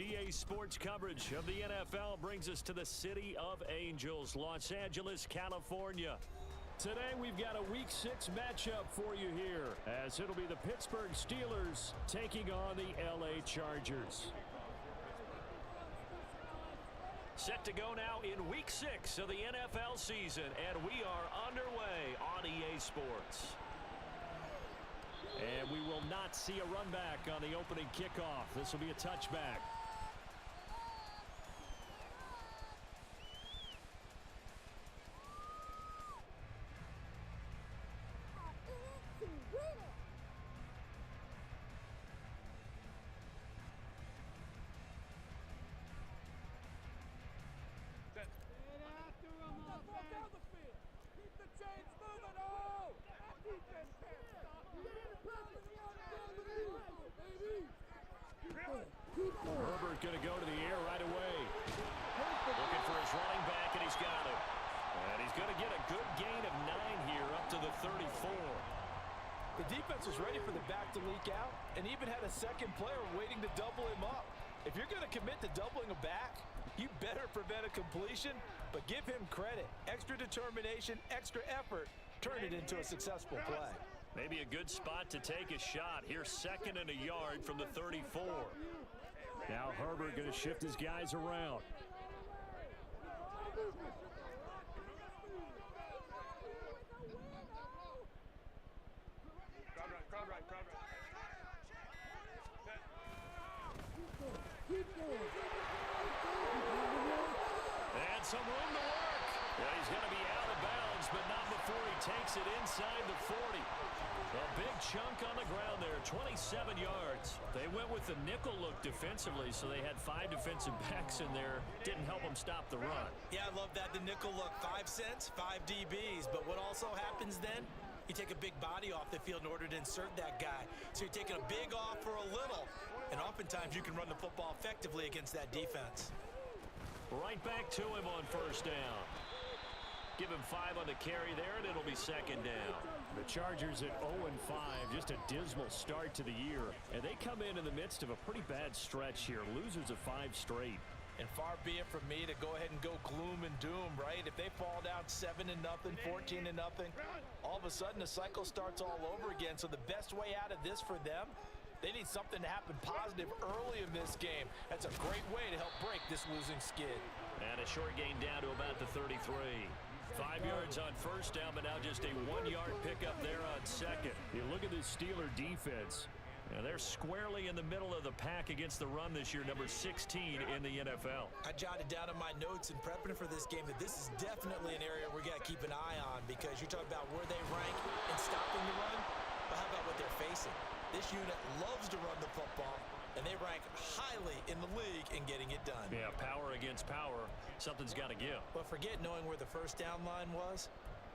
EA Sports coverage of the NFL brings us to the City of Angels, Los Angeles, California. Today we've got a Week 6 matchup for you here, as it'll be the Pittsburgh Steelers taking on the LA Chargers. Set to go now in Week 6 of the NFL season, and we are underway on EA Sports. And we will not see a run back on the opening kickoff. This will be a touchback. Herbert going to go to the air right away. Looking for his running back, and he's got it. And he's going to get a good gain of 9 here up to the 34. The defense was ready for the back to leak out and even had a second player waiting to double him up. If you're going to commit to doubling a back, you better prevent a completion, but give him credit. Extra determination, extra effort, turn it into a successful play. Maybe a good spot to take a shot. Here's 2nd and a yard from the 34. Now Herbert going to shift his guys around. Crowd right. And some room to work. Yeah, he's going to be out of bounds, but not before he takes it inside the 40. A big chunk on the ground there, 27 yards. They went with the nickel look defensively, so they had 5 defensive backs in there. Didn't help them stop the run. Yeah, I love that, the nickel look. 5 cents, 5 DBs. But what also happens then? You take a big body off the field in order to insert that guy. So you're taking a big off for a little. And oftentimes you can run the football effectively against that defense. Right back to him on 1st down. Give him 5 on the carry there, and it'll be 2nd down. The Chargers at 0-5, just a dismal start to the year. And they come in the midst of a pretty bad stretch here, losers of 5 straight. And far be it from me to go ahead and go gloom and doom, right? If they fall down 7-0, 14-0, all of a sudden the cycle starts all over again. So the best way out of this for them, they need something to happen positive early in this game. That's a great way to help break this losing skid. And a short gain down to about the 33. 5 yards on 1st down, but now just a 1-yard pickup there on 2nd. You look at this Steeler defense. Now they're squarely in the middle of the pack against the run this year, number 16 in the NFL. I jotted down in my notes in prepping for this game that this is definitely an area we got to keep an eye on, because you talk about where they rank in stopping the run, but how about what they're facing? This unit loves to run the football, and they rank highly in the league in getting it done. Yeah, power against power. Something's got to give. But forget knowing where the 1st down line was.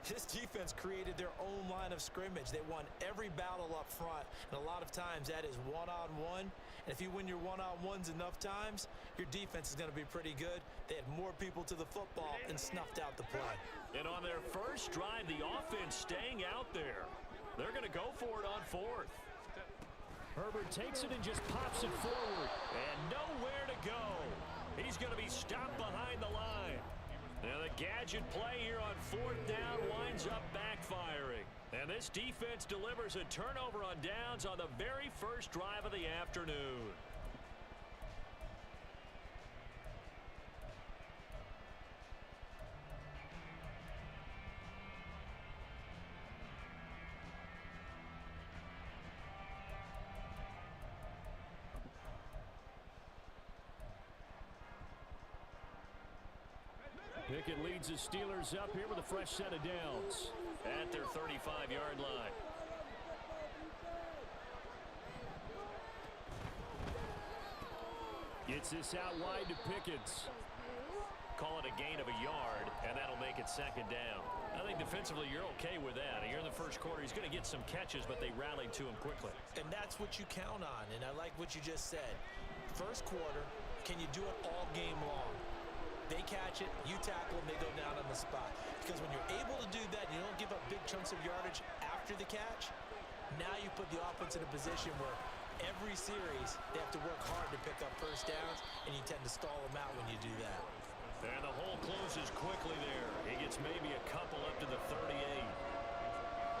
This defense created their own line of scrimmage. They won every battle up front, and a lot of times that is one-on-one. And if you win your one-on-ones enough times, your defense is going to be pretty good. They had more people to the football and snuffed out the play. And on their first drive, the offense staying out there. They're going to go for it on 4th. Herbert takes it and just pops it forward. And nowhere to go. He's going to be stopped behind the line. Now the gadget play here on 4th down winds up backfiring. And this defense delivers a turnover on downs on the very first drive of the afternoon. Pickett leads the Steelers up here with a fresh set of downs at their 35-yard line. Gets this out wide to Pickett. Call it a gain of a yard, and that'll make it 2nd down. I think defensively you're okay with that. Here in the first quarter, he's going to get some catches, but they rallied to him quickly. And that's what you count on, and I like what you just said. First quarter, can you do it all game long? They catch it, you tackle them, they go down on the spot. Because when you're able to do that, you don't give up big chunks of yardage after the catch, now you put the offense in a position where every series, they have to work hard to pick up first downs, and you tend to stall them out when you do that. And the hole closes quickly there. He gets maybe a couple up to the 38.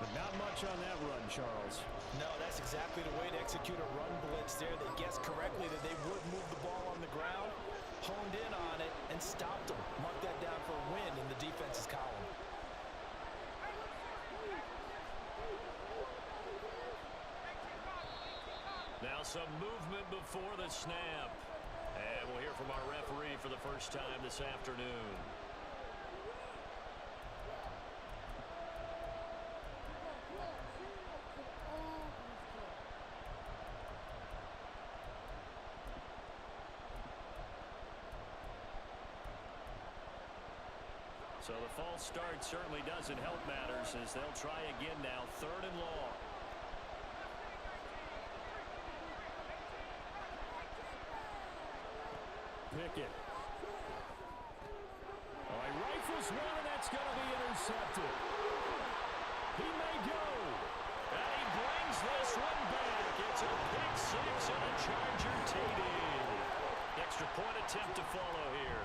But not much on that run, Charles. No, that's exactly the way to execute a run blitz there. They guessed correctly that they would move the ball on the ground, honed in on it, and stopped them. Mark that down for a win in the defense's column. Now some movement before the snap. And we'll hear from our referee for the first time this afternoon. So the false start certainly doesn't help matters as they'll try again now, 3rd and long. Pickett. Oh, he rifles one, and that's going to be intercepted. He may go. And he brings this one back. It's a pick 6 and a Charger TD. Extra point attempt to follow here.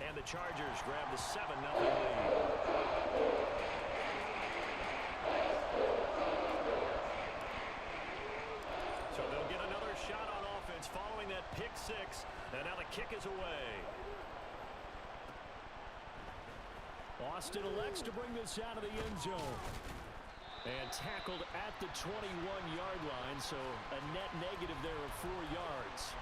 And the Chargers grab the 7-0 lead. So they'll get another shot on offense following that pick 6, and now the kick is away. Austin elects to bring this out of the end zone. And tackled at the 21-yard line, so a net negative there of 4 yards.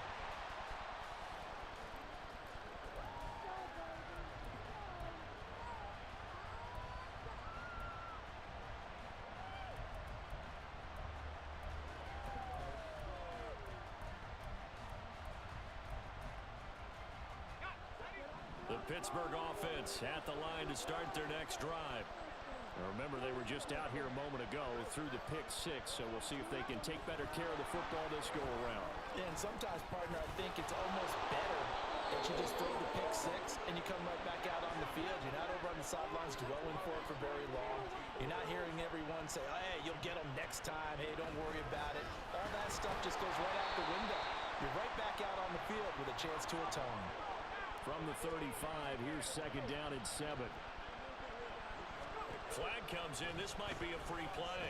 The Pittsburgh offense at the line to start their next drive. Now remember, they were just out here a moment ago through the pick 6, so we'll see if they can take better care of the football this go-around. Yeah, and sometimes, partner, I think it's almost better that you just throw the pick 6 and you come right back out on the field. You're not over on the sidelines dwelling for it for very long. You're not hearing everyone say, oh, hey, you'll get them next time. Hey, don't worry about it. All that stuff just goes right out the window. You're right back out on the field with a chance to atone. From the 35, here's 2nd down and 7. Flag comes in. This might be a free play.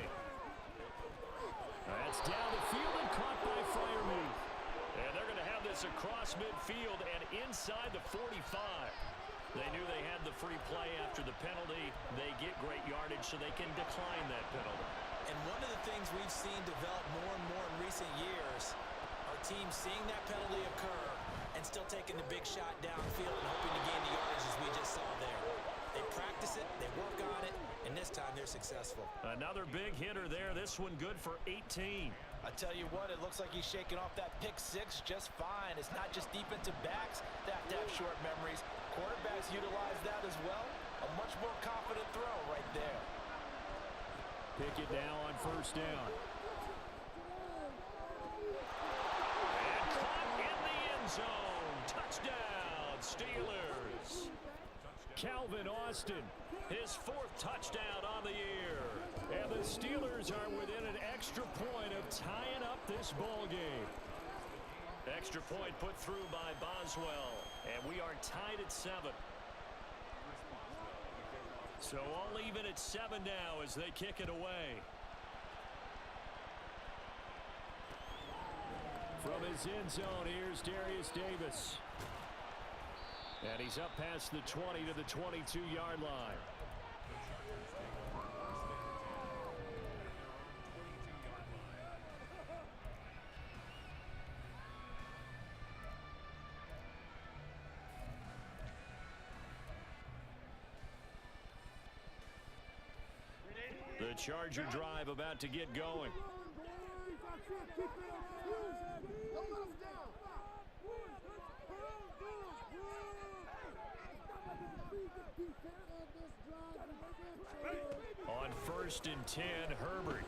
That's down the field and caught by Freiermuth. And they're going to have this across midfield and inside the 45. They knew they had the free play after the penalty. They get great yardage so they can decline that penalty. And one of the things we've seen develop more and more in recent years are teams seeing that penalty occur and still taking the big shot downfield and hoping to gain the yardage as we just saw there. They practice it, they work on it, and this time they're successful. Another big hitter there. This one good for 18. I tell you what, it looks like he's shaking off that pick 6 just fine. It's not just defensive backs that have to have short memories. Quarterbacks utilize that as well. A much more confident throw right there. Pickett now on 1st down. And caught in the end zone. Touchdown, Steelers. Calvin Austin, his 4th touchdown on the year. And the Steelers are within an extra point of tying up this ball game. Extra point put through by Boswell. And we are tied at 7. So all even at 7 now as they kick it away. From his end zone, here's Darius Davis. And he's up past the 20 to the 22-yard line. The Charger drive about to get going. On 1st and 10, Herbert.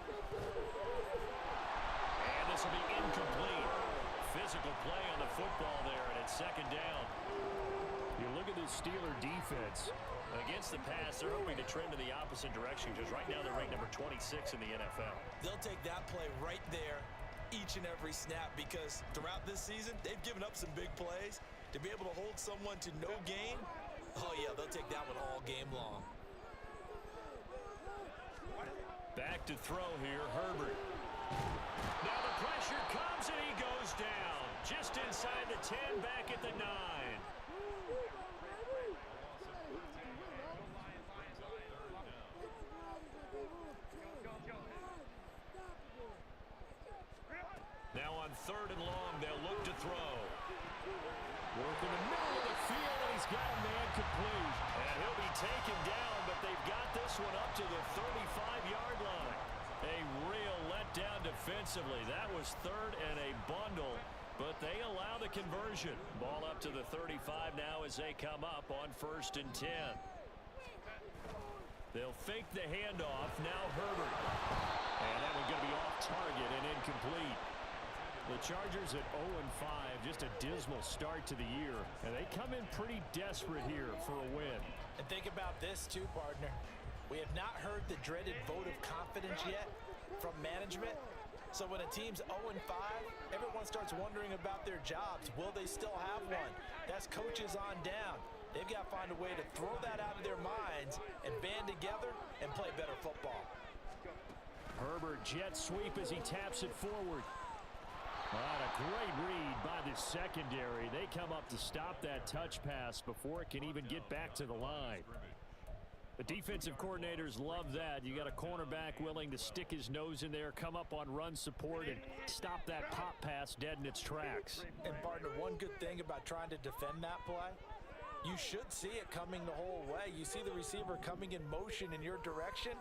And this will be incomplete. Physical play on the football there, and it's 2nd down. You look at this Steeler defense. Against the pass, they're hoping to trend in the opposite direction because right now they're ranked number 26 in the NFL. They'll take that play right there each and every snap because throughout this season, they've given up some big plays. To be able to hold someone to no gain, oh, yeah, they'll take that one all game long. Back to throw here, Herbert. Now the pressure comes and he goes down. Just inside the 10, back at the 9. Now on 3rd and long, they'll look to throw. Work in the middle of the field, and he's got a man complete. And he'll be taken down, but they've got this one up to the 35-yard line. A real letdown defensively. That was 3rd and a bundle, but they allow the conversion. Ball up to the 35 now as they come up on 1st and 10. They'll fake the handoff. Now Herbert. And that one's going to be off target and incomplete. The Chargers at 0-5, just a dismal start to the year. And they come in pretty desperate here for a win. And think about this too, partner. We have not heard the dreaded vote of confidence yet from management. So when a team's 0-5, everyone starts wondering about their jobs. Will they still have one? That's coaches on down. They've got to find a way to throw that out of their minds and band together and play better football. Herbert jet sweep as he taps it forward. A great read by the secondary. They come up to stop that touch pass before it can even get back to the line. The defensive coordinators love that. You got a cornerback willing to stick his nose in there, come up on run support, and stop that pop pass dead in its tracks. And, partner, one good thing about trying to defend that play, you should see it coming the whole way. You see the receiver coming in motion in your direction.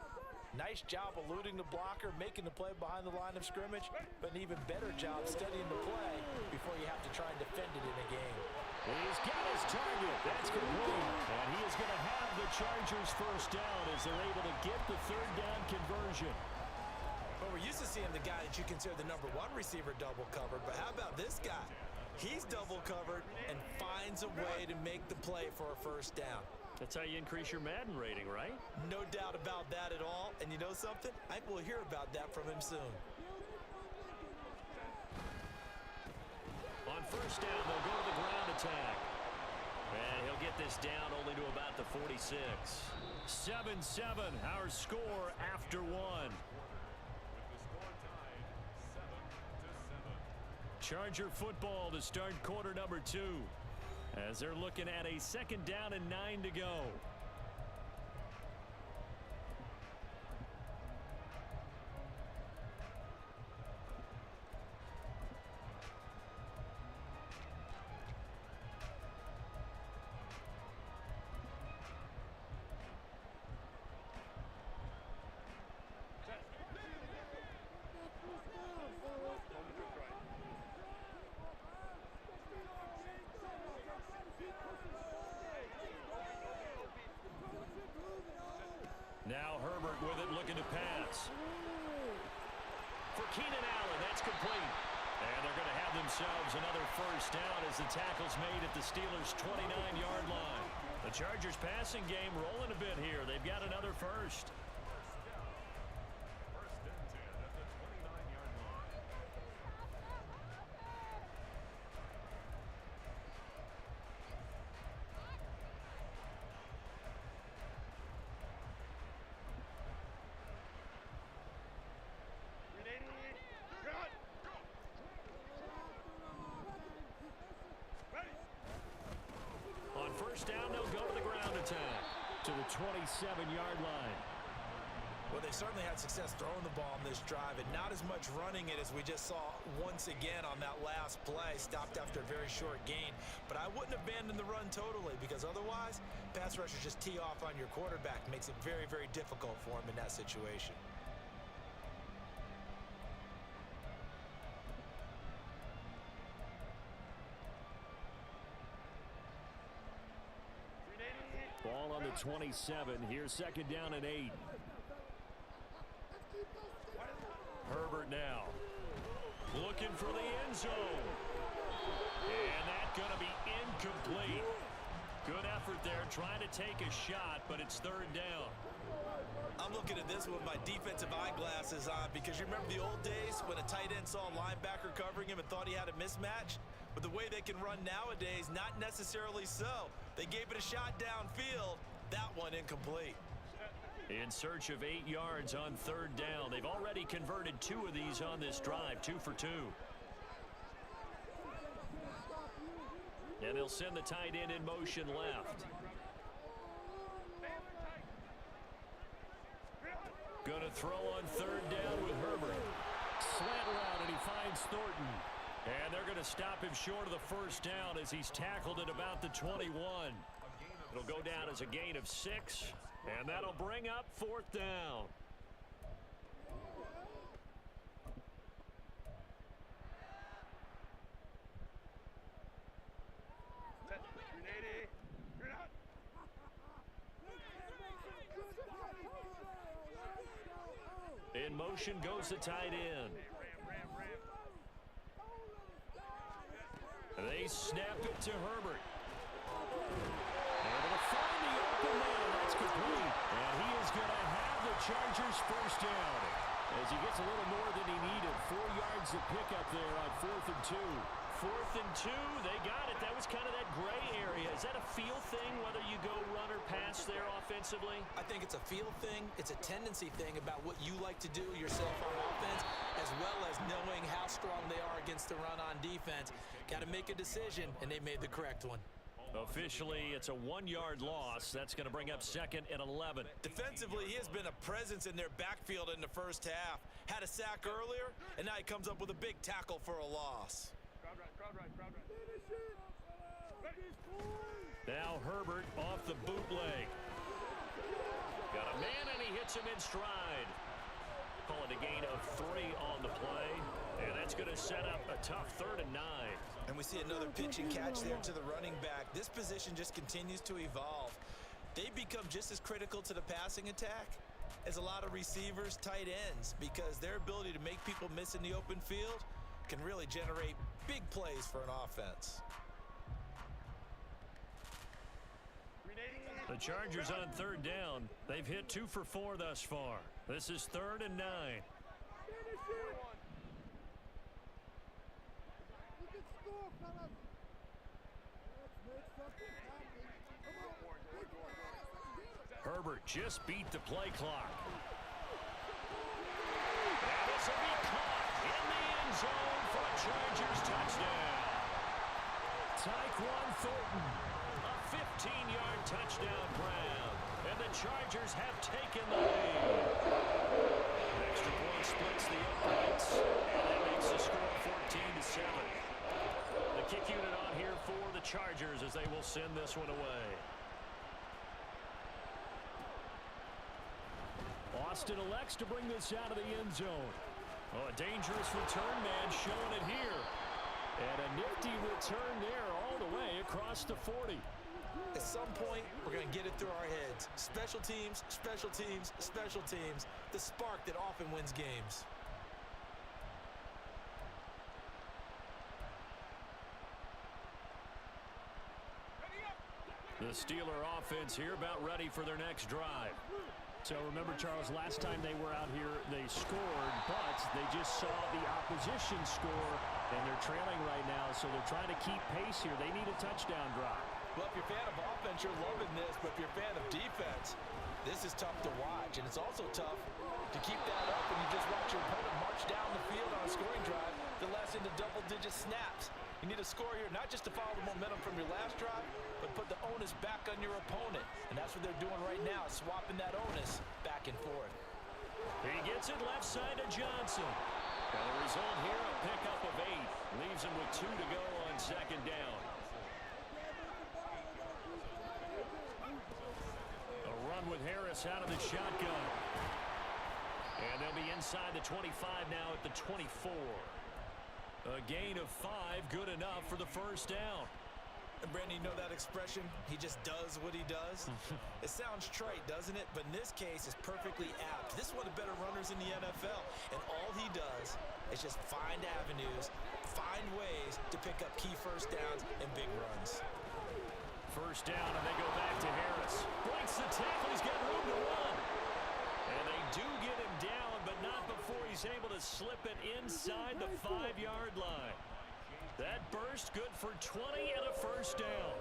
Nice job eluding the blocker, making the play behind the line of scrimmage, but an even better job studying the play before you have to try and defend it in a game. He's got his target. That's complete. And he is going to have the Chargers first down as they're able to get the 3rd down conversion. Well, we're used to seeing the guy that you consider the #1 receiver double covered, but how about this guy? He's double covered and finds a way to make the play for a first down. That's how you increase your Madden rating, right? No doubt about that at all. And you know something? I think we'll hear about that from him soon. On 1st down, they'll go to the ground attack. And he'll get this down only to about the 46. 7-7, our score after 1. Charger football to start quarter number 2. As they're looking at a 2nd down and 9 to go. Now Herbert with it, looking to pass. For Keenan Allen, that's complete. And they're going to have themselves another first down as the tackle's made at the Steelers' 29-yard line. The Chargers passing game rolling a bit here. They've got another first. First down, they'll go to the ground attack to the 27-yard line. Well, they certainly had success throwing the ball on this drive and not as much running it as we just saw once again on that last play. Stopped after a very short gain. But I wouldn't abandon the run totally because otherwise, pass rushers just tee off on your quarterback. Makes it very, very difficult for him in that situation. Ball on the 27. Here's 2nd down and 8. Herbert now. Looking for the end zone. And that's going to be incomplete. Good effort there, trying to take a shot, but it's third down. I'm looking at this with my defensive eyeglasses on because you remember the old days when a tight end saw a linebacker covering him and thought he had a mismatch? But the way they can run nowadays, not necessarily so. They gave it a shot downfield. That one incomplete. In search of 8 yards on third down. They've already converted 2 of these on this drive, 2 for 2. And they'll send the tight end in motion left. Going to throw on third down with Herbert. Slant route, and he finds Thornton. And they're going to stop him short of the first down as he's tackled at about the 21. It'll go down as a gain of 6, and that'll bring up fourth down. In motion goes the tight end. They snap it to Herbert. Able to find the open man. That's complete. And he is going to have the Chargers first down as he gets a little more than he needed. 4 yards to pick up there on 4th and 2. 4th and 2, they got it. That was kind of that gray area. Is that a feel thing, whether you go run or pass there offensively? I think it's a feel thing. It's a tendency thing about what you like to do yourself on offense, as well as knowing how strong they are against the run on defense. Got to make a decision, and they made the correct one. Officially, it's a 1-yard loss. That's going to bring up 2nd and 11. Defensively, he has been a presence in their backfield in the first half. Had a sack earlier, and now he comes up with a big tackle for a loss. Now Herbert off the bootleg. Got a man, and he hits him in stride. Call it a gain of 3 on the play. And that's going to set up a tough 3rd and 9. And we see another pitch and catch there to the running back. This position just continues to evolve. They become just as critical to the passing attack as a lot of receivers, tight ends, because their ability to make people miss in the open field can really generate big plays for an offense. The Chargers on 3rd down. They've hit 2 for 4 thus far. This is 3rd and 9. Herbert just beat the play clock. And this will be caught in the end zone for a Chargers touchdown. Tyquan Thornton, a 15-yard touchdown grab, and the Chargers have taken the lead. An extra point splits the uprights, and that makes the score 14-7. The kick unit on here for the Chargers as they will send this one away. Austin elects to bring this out of the end zone. Oh, a dangerous return man showing it here. And a nifty return there all the way across the 40. At some point, we're going to get it through our heads. Special teams, special teams, special teams. The spark that often wins games. The Steeler offense here about ready for their next drive. So remember, Charles, last time they were out here, they scored, but they just saw the opposition score, and they're trailing right now, so they're trying to keep pace here. They need a touchdown drive. Well, if you're a fan of offense, you're loving this, but if you're a fan of defense, this is tough to watch, and it's also tough to keep that up when you just watch your opponent march down the field on a scoring drive that lasts into double-digit snaps. You need a score here, not just to follow the momentum from your last drive, but put the onus back on your opponent. And that's what they're doing right now, swapping that onus back and forth. He gets it left side to Johnson. And the result here, a pickup of 8. Leaves him with 2 to go on 2nd down. A run with Harris out of the shotgun. And they'll be inside the 25 now at the 24. A gain of 5, good enough for the first down. And Brandon, you know that expression? He just does what he does. It sounds trite, doesn't it? But in this case, it's perfectly apt. This is one of the better runners in the NFL. And all he does is just find avenues, find ways to pick up key first downs and big runs. First down, and they go back to Harris. Breaks the tackle. He's got room to run. And they do get him down, but not before he's able to slip it inside the 5-yard line. That burst good for 20 and a first down.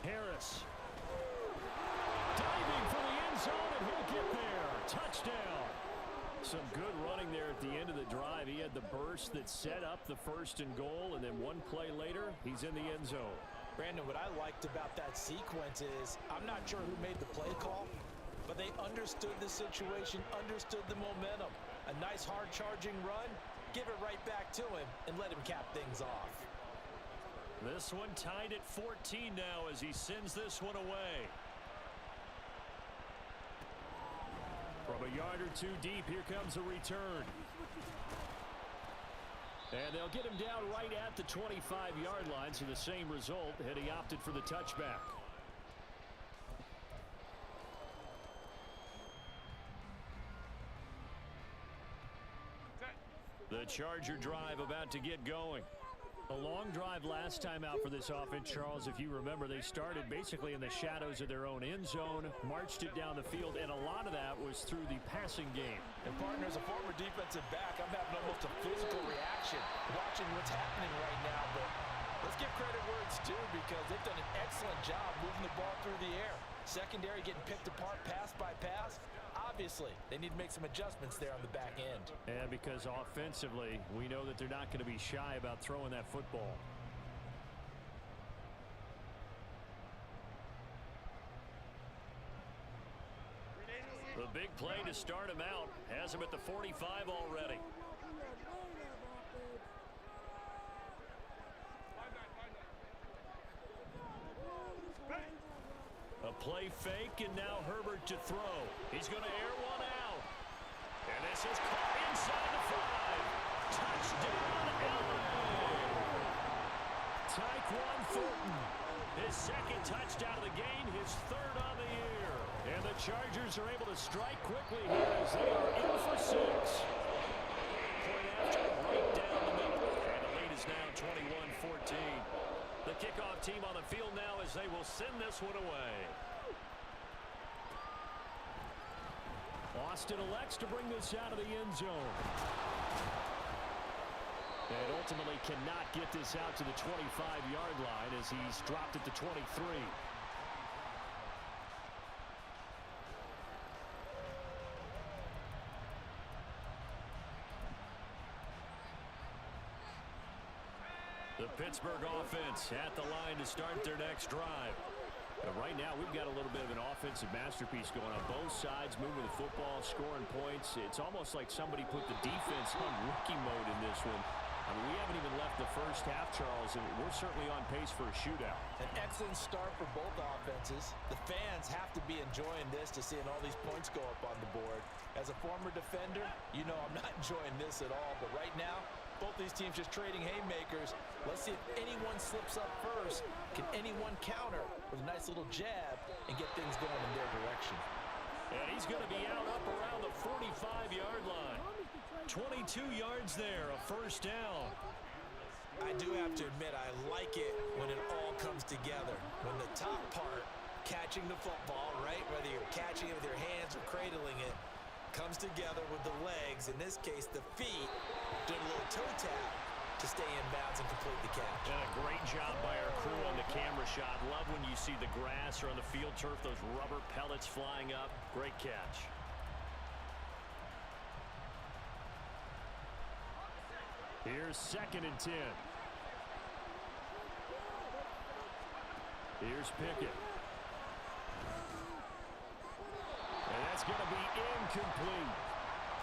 Harris. Diving for the end zone, and he'll get there. Touchdown. Some good running there at the end of the drive. He had the burst that set up the first and goal, and then one play later, he's in the end zone. Brandon, what I liked about that sequence is I'm not sure who made the play call, but they understood the situation, understood the momentum. A nice hard-charging run, give it right back to him, and let him cap things off. This one tied at 14 now as he sends this one away. From a yard or two deep, here comes a return. And they'll get him down right at the 25-yard line, so the same result had he opted for the touchback. The Charger drive about to get going. A long drive last time out for this offense, Charles. If you remember, they started basically in the shadows of their own end zone, marched it down the field, and a lot of that was through the passing game. And partner, as a former defensive back, I'm having almost a physical reaction watching what's happening right now. But let's give credit where it's due, because they've done an excellent job moving the ball through the air. Secondary getting picked apart pass by pass. Obviously, they need to make some adjustments there on the back end. And because offensively, we know that they're not going to be shy about throwing that football. The big play to start him out has him at the 45 already. A play fake, and now Herbert to throw. He's going to air one out. And this is caught inside the 5. Touchdown, LA! Tyquan Thornton, his second touchdown of the game, his third on the year. And the Chargers are able to strike quickly here as they are in for 6. Point after, right down the middle. And the lead is now 21-14. The kickoff team on the field now as they will send this one away. Austin elects to bring this out of the end zone. And ultimately cannot get this out to the 25-yard line as he's dropped at the 23. The Pittsburgh offense at the line to start their next drive. But right now, we've got a little bit of an offensive masterpiece going on both sides, moving the football, scoring points. It's almost like somebody put the defense on rookie mode in this one. I mean, we haven't even left the first half, Charles, and we're certainly on pace for a shootout. An excellent start for both offenses. The fans have to be enjoying this to seeing all these points go up on the board. As a former defender, you know I'm not enjoying this at all. But right now, both these teams just trading haymakers. Let's see if anyone slips up first. Can anyone counter with a nice little jab and get things going in their direction? And he's going to be out up around the 45-yard line. 22 yards there, a first down. I do have to admit, I like it when it all comes together. When the top part, catching the football, right, whether you're catching it with your hands or cradling it, comes together with the legs, in this case the feet, doing a little toe tap to stay in bounds and complete the catch. And a great job by our crew on the camera shot. Love when you see the grass or on the field turf, those rubber pellets flying up. Great catch. Here's 2nd and 10. Here's Pickett. And that's going to be incomplete.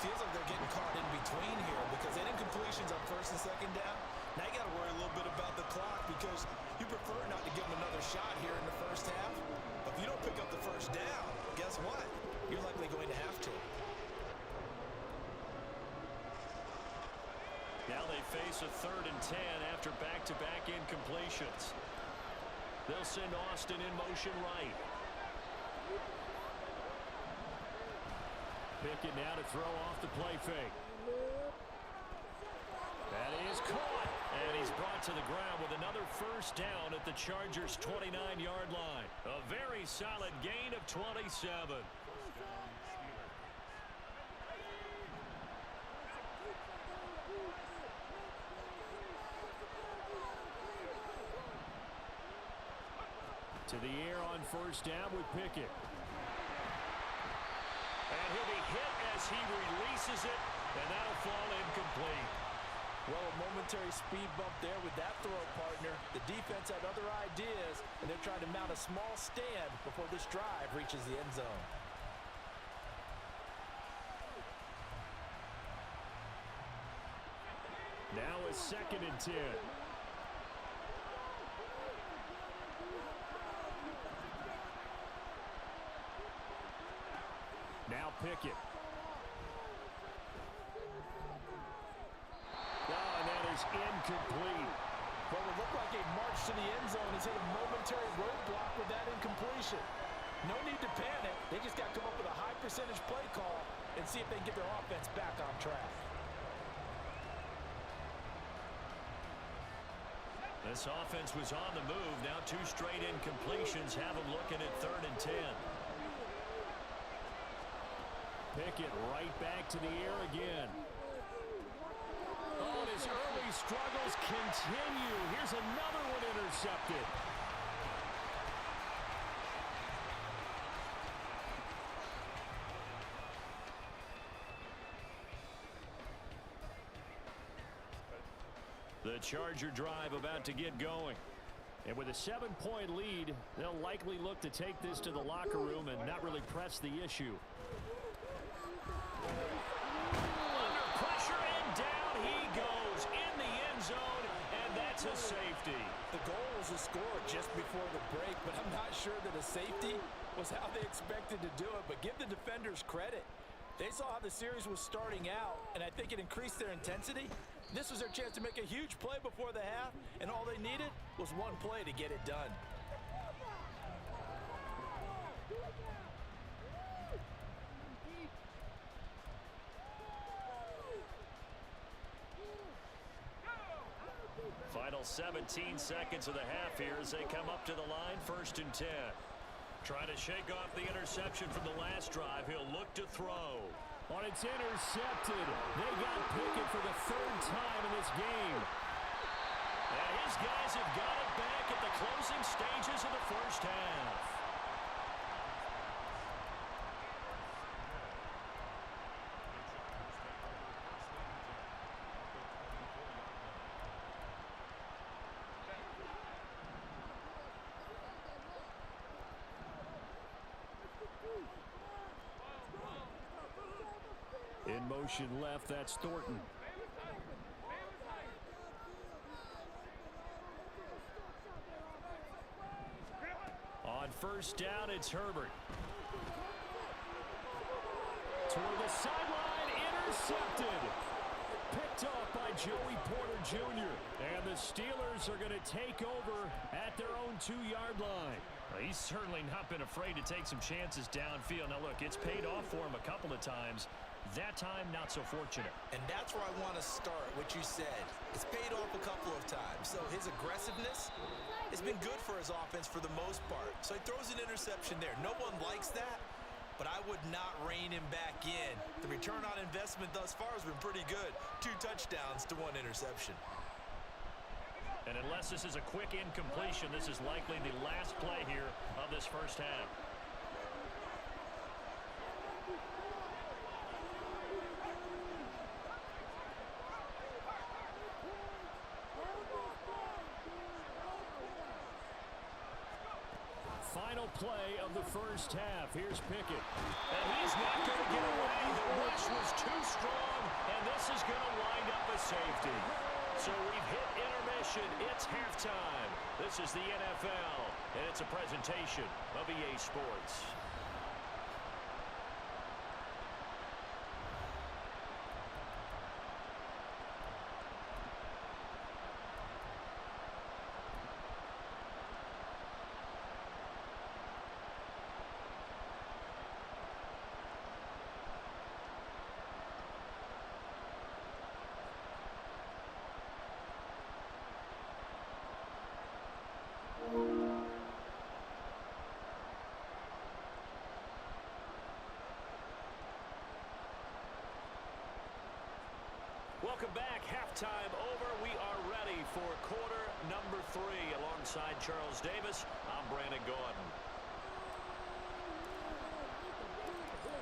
Feels like they're getting caught in between here because they didn't completions on 1st and 2nd down. Now you got to worry a little bit about the clock because you prefer not to give them another shot here in the 1st half. But if you don't pick up the 1st down, guess what? You're likely going to have to. Now they face a 3rd and 10 after back-to-back incompletions. They'll send Austin in motion right. Pickett now to throw off the play fake. That is caught. And he's brought to the ground with another 1st down at the Chargers' 29-yard line. A very solid gain of 27. To the air on 1st down with Pickett. And he'll be hit as he releases it, and that'll fall incomplete. Well, a momentary speed bump there with that throw, partner. The defense had other ideas, and they're trying to mount a small stand before this drive reaches the end zone. Now a 2nd and 10. Now Pickett. Oh, and that is incomplete. Well, it looked like a march to the end zone has hit a momentary roadblock with that incompletion. No need to panic. They just got to come up with a high percentage play call and see if they can get their offense back on track. This offense was on the move. Now 2 straight incompletions have them looking at 3rd and 10. Pickett right back to the air again. Oh, and his early struggles continue. Here's another one intercepted. The Charger drive about to get going. And with a 7-point lead, they'll likely look to take this to the locker room and not really press the issue. Under pressure, and down he goes in the end zone, and that's a safety. The goal was a score just before the break, but I'm not sure that a safety was how they expected to do it. But give the defenders credit. They saw how the series was starting out, and I think it increased their intensity. This was their chance to make a huge play before the half, and all they needed was one play to get it done. Final 17 seconds of the half here as they come up to the line, 1st and 10. Trying to shake off the interception from the last drive. He'll look to throw. On it's intercepted. They got Pickett for the 3rd time in this game. And his guys have got it back at the closing stages of the 1st half. In motion left, that's Thornton. On 1st down, it's Herbert. Toward the sideline, intercepted. Picked off by Joey Porter Jr. And the Steelers are going to take over at their own 2-yard line. Well, he's certainly not been afraid to take some chances downfield. Now, look, it's paid off for him a couple of times. That time, not so fortunate. And that's where I want to start, what you said. It's paid off a couple of times. So his aggressiveness has been good for his offense for the most part. So he throws an interception there. No one likes that, but I would not rein him back in. The return on investment thus far has been pretty good. 2 touchdowns to 1 interception. And unless this is a quick incompletion, this is likely the last play here of this first half. Final play of the first half. Here's Pickett. And he's not going to get away. The rush was too strong, and this is going to wind up a safety. So we've hit intermission. It's halftime. This is the NFL, and it's a presentation of EA Sports. Welcome back. Halftime over. We are ready for quarter number 3. Alongside Charles Davis, I'm Brandon Gaudin.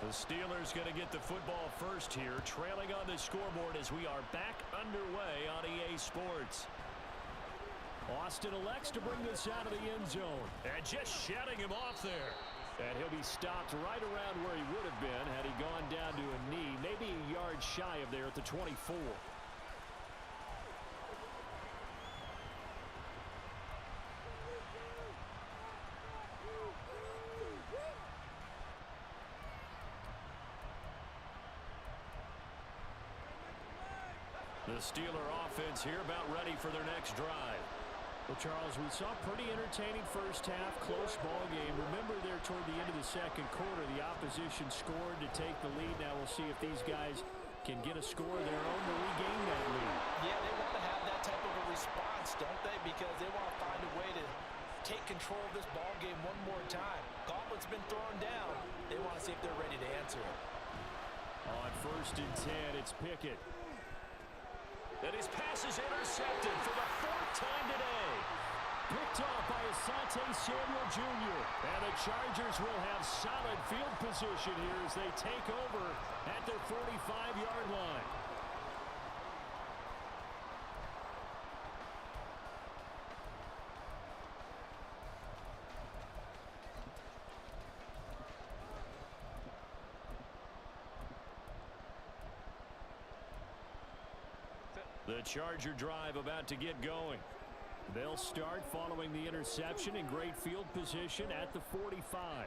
The Steelers going to get the football first here, trailing on the scoreboard as we are back underway on EA Sports. Austin elects to bring this out of the end zone. And just shutting him off there. And he'll be stopped right around where he would have been had he gone down to a knee, maybe a yard shy of there at the 24. The Steeler offense here about ready for their next drive. Well, Charles, we saw pretty entertaining first half, close ball game. Remember there toward the end of the second quarter, the opposition scored to take the lead. Now we'll see if these guys can get a score of their own to regain that lead. Yeah, they want to have that type of a response, don't they? Because they want to find a way to take control of this ball game one more time. Gauntlet's been thrown down. They want to see if they're ready to answer it. On 1st and 10, it's Pickett. And his pass is intercepted for the 4th time today. Picked off by Asante Samuel Jr. And the Chargers will have solid field position here as they take over at their 45-yard line. The Charger drive about to get going. They'll start following the interception in great field position at the 45.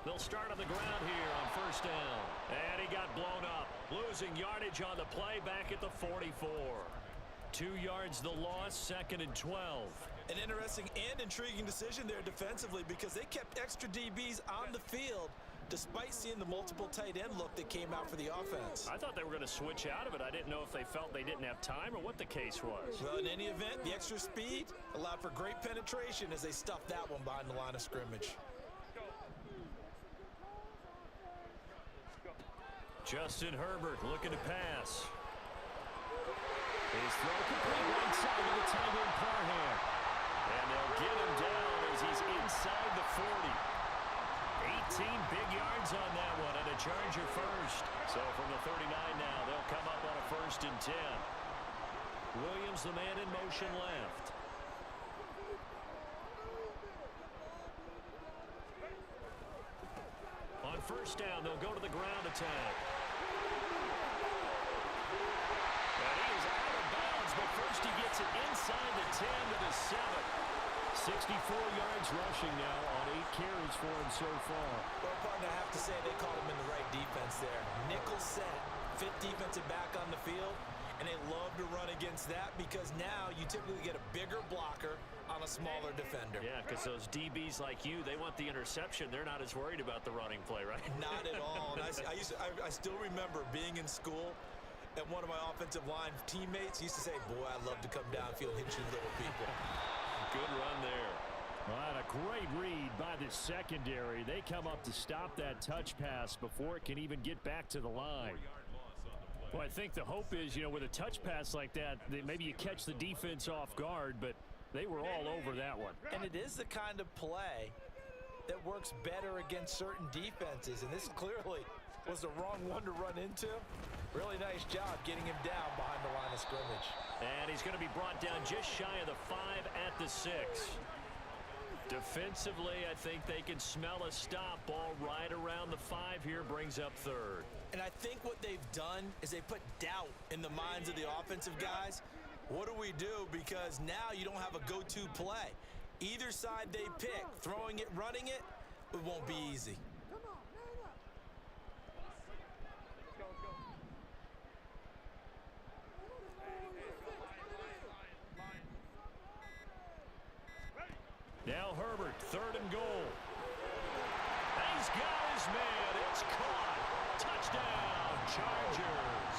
They'll start on the ground here on 1st down. And he got blown up. Losing yardage on the play back at the 44. 2 yards the loss, 2nd and 12. An interesting and intriguing decision there defensively because they kept extra DBs on the field despite seeing the multiple tight end look that came out for the offense. I thought they were going to switch out of it. I didn't know if they felt they didn't have time or what the case was. Well, in any event, the extra speed allowed for great penetration as they stuffed that one behind the line of scrimmage. Justin Herbert looking to pass. His throw complete right side to the tight end Parham. And they'll get him down as he's inside the 40. 18 big yards on that one, and a Charger first. So from the 39 now, they'll come up on a 1st and 10. Williams, the man in motion left. On 1st down, they'll go to the ground attack. And he is out of bounds, but first he gets it inside the 10 to the 7. 64 yards rushing now on 8 carries for him so far. Well, partner, I have to say they caught him in the right defense there. Nickel set, 5th defensive back on the field, and they love to run against that because now you typically get a bigger blocker on a smaller defender. Yeah, because those DBs like you, they want the interception. They're not as worried about the running play, right? Not at all. And I still remember being in school, and one of my offensive line teammates used to say, boy, I love to come downfield, hit you little people. Good run there. Well, a great read by the secondary. They come up to stop that touch pass before it can even get back to the line. Well, I think the hope is, with a touch pass like that maybe you catch the defense off guard, but they were all over that one. And it is the kind of play that works better against certain defenses, and this clearly was the wrong one to run into. Really nice job getting him down behind the line of scrimmage. And he's going to be brought down just shy of the 5 at the 6. Defensively, I think they can smell a stop. Ball right around the 5 here, brings up 3rd. And I think what they've done is they put doubt in the minds of the offensive guys. What do we do? Because now you don't have a go-to play. Either side they pick, throwing it, running it, it won't be easy. Now Herbert, 3rd and goal. He's got his man. It's caught. Touchdown, Chargers.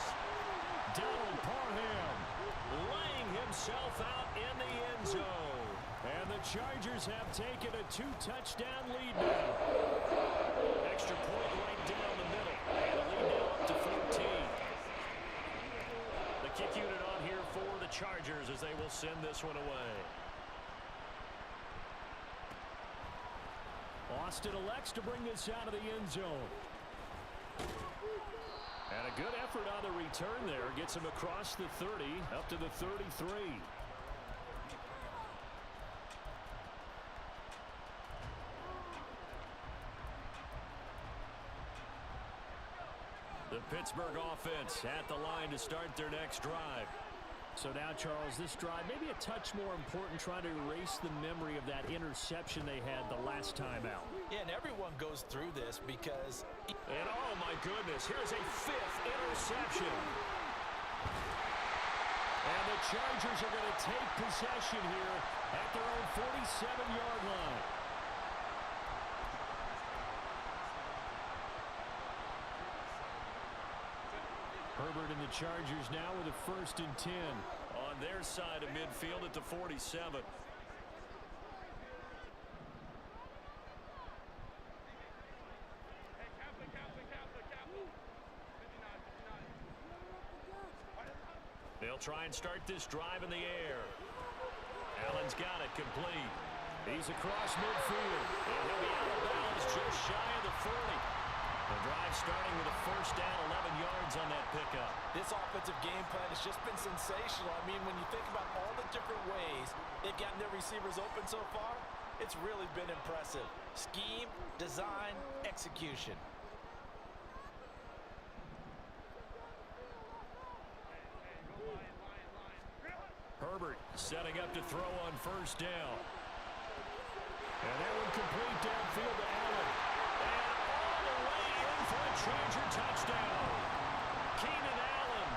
Donald Parham laying himself out in the end zone. And the Chargers have taken a 2-touchdown lead now. Extra point right down the middle. And the lead now up to 14. The kick unit on here for the Chargers as they will send this one away. Austin elects to bring this out of the end zone. And a good effort on the return there. Gets him across the 30, up to the 33. The Pittsburgh offense at the line to start their next drive. So now, Charles, this drive maybe a touch more important, trying to erase the memory of that interception they had the last time out. Yeah, and everyone goes through this because... And oh my goodness, here's a 5th interception. And the Chargers are going to take possession here at their own 47-yard line. Herbert and the Chargers now with a 1st and 10 on their side of midfield at the 47. They'll try and start this drive in the air. Allen's got it complete. He's across midfield. And he'll be out of bounds just shy of the 40. The drive starting with a 1st down, 11 yards on that pickup. This offensive game plan has just been sensational. I mean, when you think about all the different ways they've gotten their receivers open so far, it's really been impressive. Scheme, design, execution. Herbert setting up to throw on 1st down. And that one complete downfield to Allen. And all the way in for a Charger touchdown. Keenan Allen,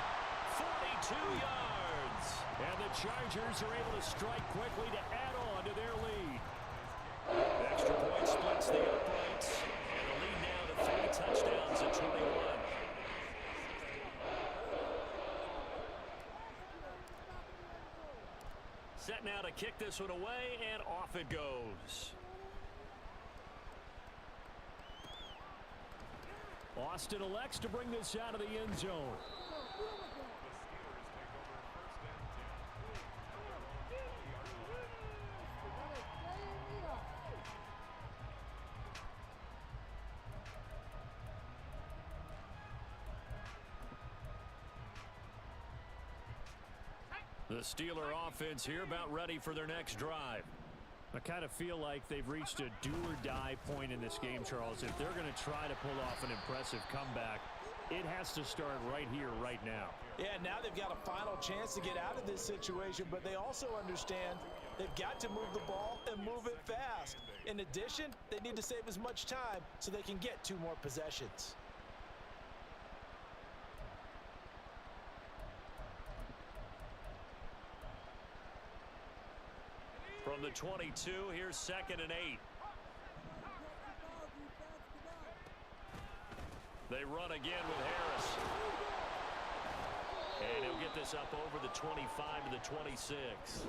42 yards. And the Chargers are able to strike quickly to add on to their lead. The extra point splits the uprights. And the lead now to 3 touchdowns at 21. Set now to kick this one away, and off it goes. Austin elects to bring this out of the end zone. The Steeler offense here about ready for their next drive. I kind of feel like they've reached a do-or-die point in this game, Charles. If they're going to try to pull off an impressive comeback, it has to start right here, right now. Yeah, now they've got a final chance to get out of this situation, but they also understand they've got to move the ball and move it fast. In addition, they need to save as much time so they can get 2 more possessions. From the 22, here's 2nd and 8. They run again with Harris. And he'll get this up over the 25 to the 26.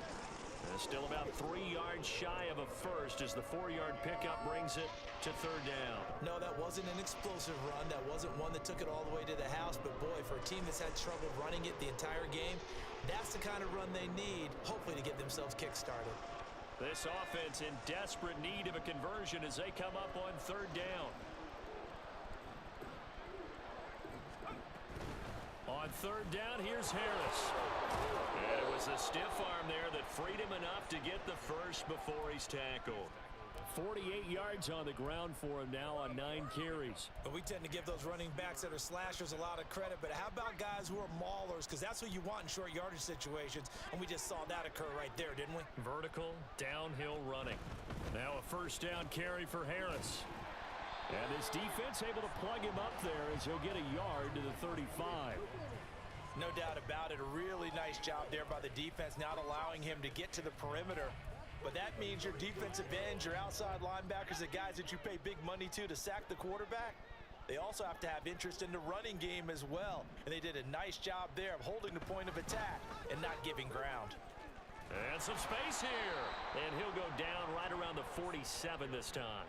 Still about 3 yards shy of a first as the 4-yard pickup brings it to third down. No, that wasn't an explosive run. That wasn't one that took it all the way to the house. But, boy, for a team that's had trouble running it the entire game, that's the kind of run they need, hopefully, to get themselves kick-started. This offense in desperate need of a conversion as they come up on third down. On third down, here's Harris. And it was the stiff arm there that freed him enough to get the first before he's tackled. 48 yards on the ground for him now on 9 carries. But we tend to give those running backs that are slashers a lot of credit. But how about guys who are maulers? Because that's what you want in short yardage situations. And we just saw that occur right there, didn't we? Vertical, downhill running. Now a first down carry for Harris. And this defense able to plug him up there as he'll get a yard to the 35. No doubt about it. A really nice job there by the defense, not allowing him to get to the perimeter. But that means your defensive ends, your outside linebackers, the guys that you pay big money to sack the quarterback, they also have to have interest in the running game as well. And they did a nice job there of holding the point of attack and not giving ground. And some space here. And he'll go down right around the 47 this time.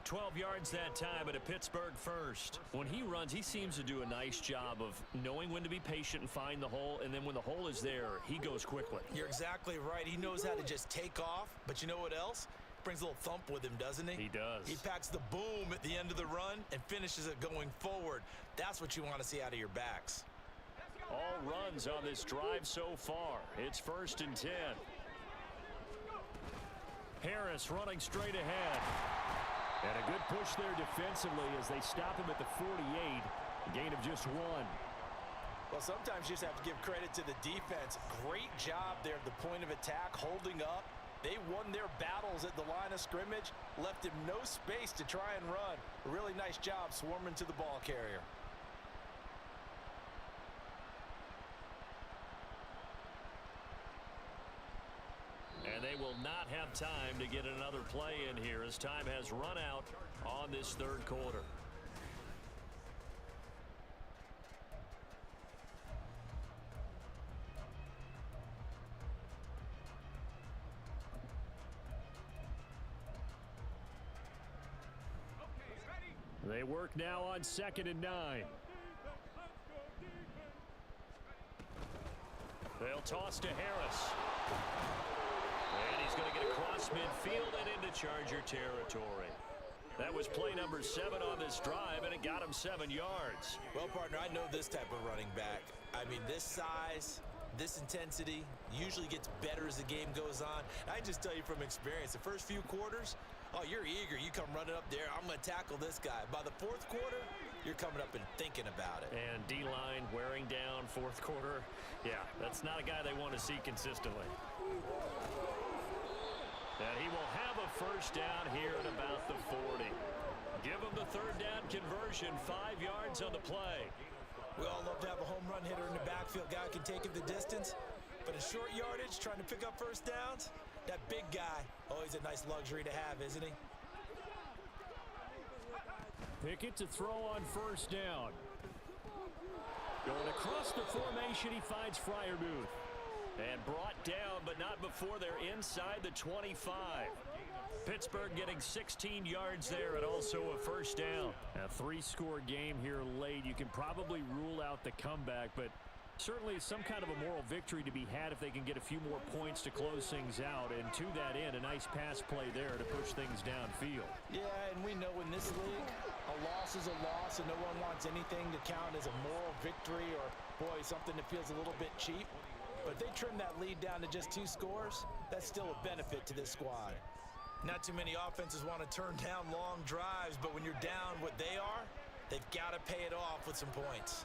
12 yards that time at a Pittsburgh first. When he runs, he seems to do a nice job of knowing when to be patient and find the hole, and then when the hole is there, he goes quickly. You're exactly right. He knows how to just take off, but you know what else? Brings a little thump with him, doesn't he? He does. He packs the boom at the end of the run and finishes it going forward. That's what you want to see out of your backs. All runs on this drive so far. It's 1st and 10. Harris running straight ahead. And a good push there defensively as they stop him at the 48. A gain of just 1. Well, sometimes you just have to give credit to the defense. Great job there at the point of attack, holding up. They won their battles at the line of scrimmage, left him no space to try and run. A really nice job swarming to the ball carrier. And they will not have time to get another play in here as time has run out on this third quarter. They work now on 2nd and 9. They'll toss to Harris. And he's going to get across midfield and into Charger territory. That was play number 7 on this drive, and it got him 7 yards. Well, partner, I know this type of running back. I mean, this size, this intensity usually gets better as the game goes on. I just tell you from experience, the first few quarters, oh, you're eager. You come running up there. I'm going to tackle this guy. By the 4th quarter, you're coming up and thinking about it. And D-line wearing down 4th quarter. Yeah, that's not a guy they want to see consistently. And he will have a first down here at about the 40. Give him the 3rd down conversion, 5 yards on the play. We all love to have a home run hitter in the backfield. Guy can take it the distance. But in short yardage, trying to pick up first downs, that big guy, always a nice luxury to have, isn't he? Pickett to throw on first down. Going across the formation, he finds Freiermuth. And brought down, but not before they're inside the 25. Pittsburgh getting 16 yards there and also a first down. A 3-score game here late. You can probably rule out the comeback, but certainly some kind of a moral victory to be had if they can get a few more points to close things out. And to that end, a nice pass play there to push things downfield. Yeah, and we know in this league, a loss is a loss, and no one wants anything to count as a moral victory or, boy, something that feels a little bit cheap. But if they trim that lead down to just 2 scores, that's still a benefit to this squad. Not too many offenses want to turn down long drives, but when you're down what they are, they've got to pay it off with some points.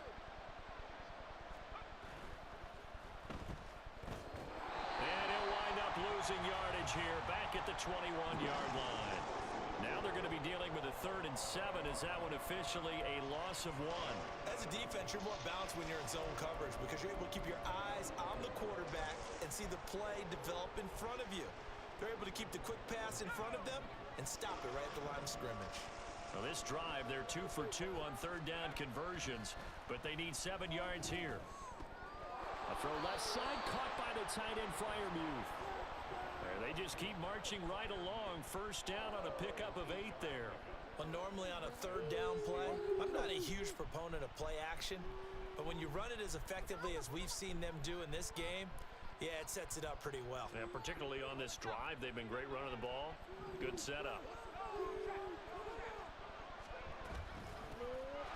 And he'll wind up losing yardage here back at the 21-yard line. Now they're going to be dealing with a 3rd and 7 as that one officially a loss of 1. As a defense, you're more balanced when you're in zone coverage because you're able to keep your eyes on the quarterback and see the play develop in front of you. They're able to keep the quick pass in front of them and stop it right at the line of scrimmage. Well, this drive, they're 2 for 2 on 3rd down conversions, but they need 7 yards here. A throw left side, caught by the tight end Freiermuth. They just keep marching right along. First down on a pickup of 8 there. Well, normally on a third down play, I'm not a huge proponent of play action, but when you run it as effectively as we've seen them do in this game, yeah, it sets it up pretty well. And particularly on this drive, they've been great running the ball. Good setup.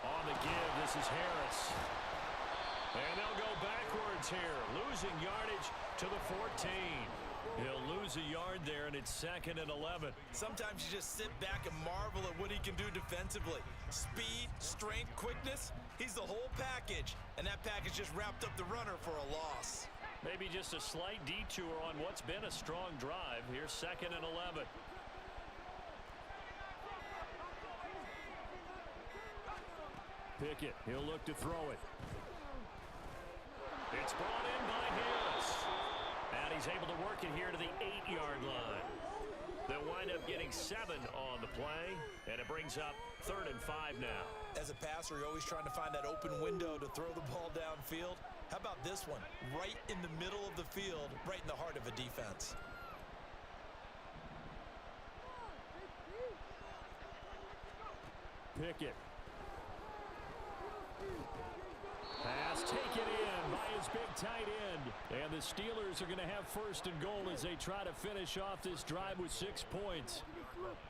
On the give, this is Harris. And they'll go backwards here, losing yardage to the 14. He'll lose a yard there, and it's 2nd and 11. Sometimes you just sit back and marvel at what he can do defensively. Speed, strength, quickness, he's the whole package. And that package just wrapped up the runner for a loss. Maybe just a slight detour on what's been a strong drive. Here's 2nd and 11. Pickett, he'll look to throw it. It's brought in by Harris. And he's able to work it here to the 8-yard line. They'll wind up getting 7 on the play, and it brings up 3rd and 5 now. As a passer, you're always trying to find that open window to throw the ball downfield. How about this one? Right in the middle of the field, right in the heart of a defense. Pickett. Pass taken in by his big tight end. And the Steelers are going to have 1st and goal as they try to finish off this drive with 6 points.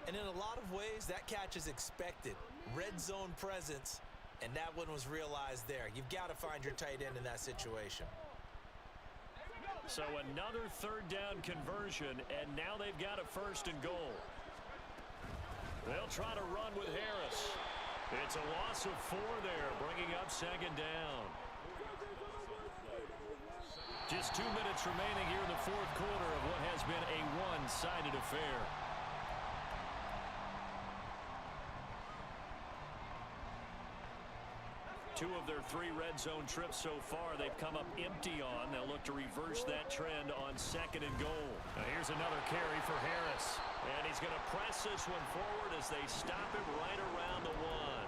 And in a lot of ways, that catch is expected. Red zone presence, and that one was realized there. You've got to find your tight end in that situation. So another 3rd down conversion, and now they've got a 1st and goal. They'll try to run with Harris. It's a loss of 4 there, bringing up 2nd down. Just 2 minutes remaining here in the 4th quarter of what has been a one-sided affair. Two of their 3 red zone trips so far they've come up empty on. They'll look to reverse that trend on 2nd and goal. Now here's another carry for Harris. And he's going to press this one forward as they stop him right around the 1.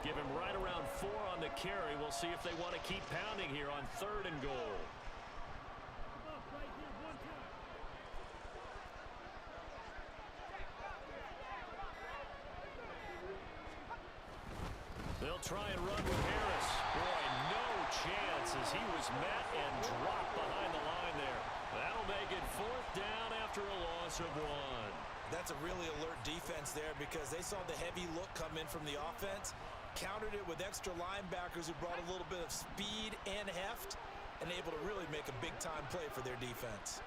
Give him right around 4 on the carry. We'll see if they want to keep pounding here on 3rd and goal. They'll try and run with Harris. Boy, no chance as he was met and dropped behind the line there. That'll make it 4th down after a loss of 1. That's a really alert defense there because they saw the heavy look come in from the offense, countered it with extra linebackers who brought a little bit of speed and heft, and able to really make a big-time play for their defense.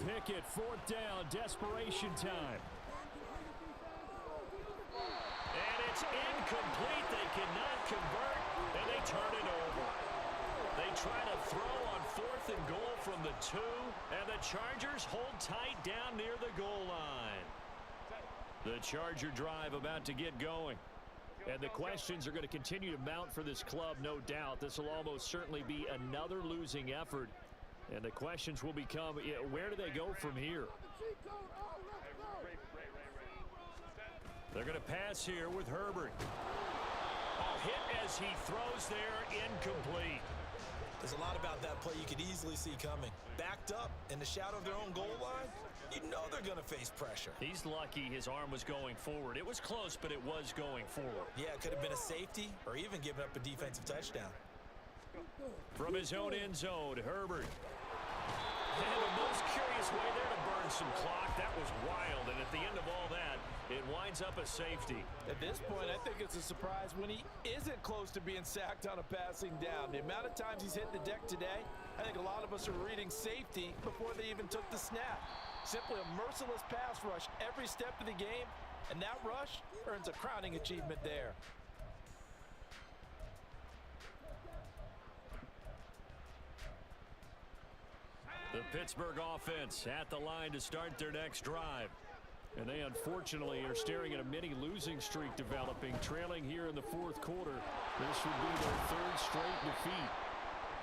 Pickett, 4th down, desperation time. And it's incomplete. They cannot convert, and they turn it over. They try to throw on 4th and goal from the 2, and the Chargers hold tight down near the goal line. The Charger drive about to get going. And the questions are going to continue to mount for this club, no doubt. This will almost certainly be another losing effort. And the questions will become, where do they go from here? They're going to pass here with Herbert. A hit as he throws there, incomplete. There's a lot about that play you could easily see coming. Backed up in the shadow of their own goal line, you know they're going to face pressure. He's lucky his arm was going forward. It was close, but it was going forward. Yeah, it could have been a safety or even given up a defensive touchdown. From his own end zone, Herbert. And the most curious way there to burn some clock. That was wild, and at the end of all that, it winds up a safety. At this point, I think it's a surprise when he isn't close to being sacked on a passing down. The amount of times he's hit the deck today, I think a lot of us are reading safety before they even took the snap. Simply a merciless pass rush every step of the game, and that rush earns a crowning achievement there. The Pittsburgh offense at the line to start their next drive. And they unfortunately are staring at a mini losing streak developing, trailing here in the 4th quarter. This would be their 3rd straight defeat.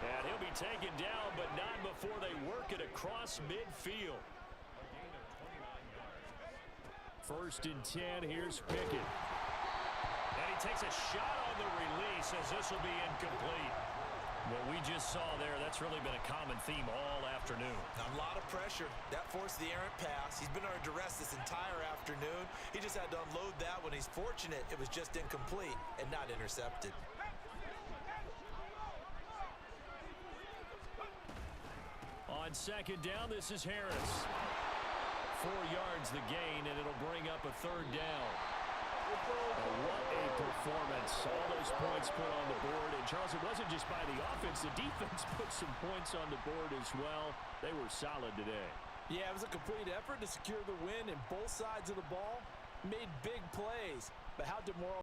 And he'll be taken down, but not before they work it across midfield. 1st and 10, here's Pickett. And he takes a shot on the release as this will be incomplete. What we just saw there, that's really been a common theme all afternoon. A lot of pressure. That forced the errant pass. He's been under duress this entire afternoon. He just had to unload that when he's fortunate it was just incomplete and not intercepted. On second down, this is Harris. 4 yards the gain, and it'll bring up a third down. What a performance. All those points put on the board. And, Charles, it wasn't just by the offense. The defense put some points on the board as well. They were solid today. Yeah, it was a complete effort to secure the win, and both sides of the ball made big plays. But how demoralizing.